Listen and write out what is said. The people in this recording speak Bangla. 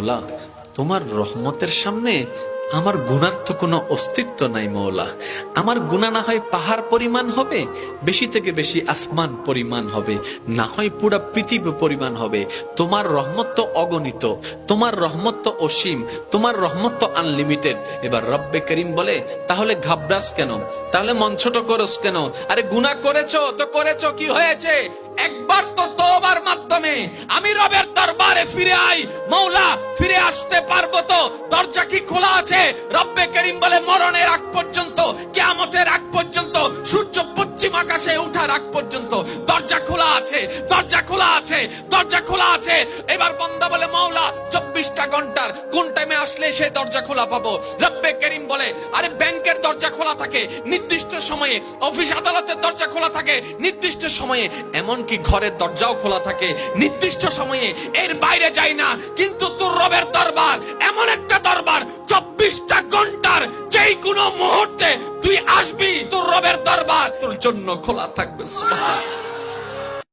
মৌলা, তোমার রহমতের সামনে আমার গুনার তো কোনো অস্তিত্ব নাই মৌলা। আমার গুনাহ না হয় পাহাড় পরিমাণ হবে, বেশি থেকে বেশি আসমান পরিমাণ হবে, না হয় পুরা পৃথিবী পরিমাণ হবে। তোমার রহমত তো অগণিত, তোমার রহমত তো অসীম, তোমার রহমত তো আনলিমিটেড। এবার রব্বে করিম বলে, তাহলে ঘাবড়াস কেন, তাহলে মন ছোট করস কেন? আরে গুনাহ করেছো তো করেছো, কি হয়েছে? একবার তো তওবার মাধ্যমে আমি রবের দরবারে ফিরে আই। মৌলা, ফিরে আসতে পারবো তো? দরজা কি খোলা আছে? রব্বে করিম বলে, মরণের আগ পর্যন্ত, কিয়ামতের আগ পর্যন্ত, সূর্য পশ্চিম আকাশে ওঠার আগ পর্যন্ত দরজা খোলা আছে, দরজা খোলা আছে, দরজা খোলা আছে। এবার বান্দা বলে, মৌলা 24টা ঘন্টার কোন টাইমে আসলে সেই দরজা খোলা পাবো? রব্বে করিম বলে, আরে ব্যাংকের দরজা খোলা থাকে নির্দিষ্ট সময়ে, অফিস আদালতের দরজা খোলা থাকে নির্দিষ্ট সময়ে, এমনকি ঘরের দরজাও খোলা থাকে নির্দিষ্ট সময়ে, এর বাইরে যাই না। কিন্তু তোর রবের দরবার এমন একটা দরবার, 24টা ঘন্টার যেই কোনো মুহূর্তে তুই আসবি, তোর রবের দরবার তোর জন্য খোলা থাকবে। সুবহানাল্লাহ।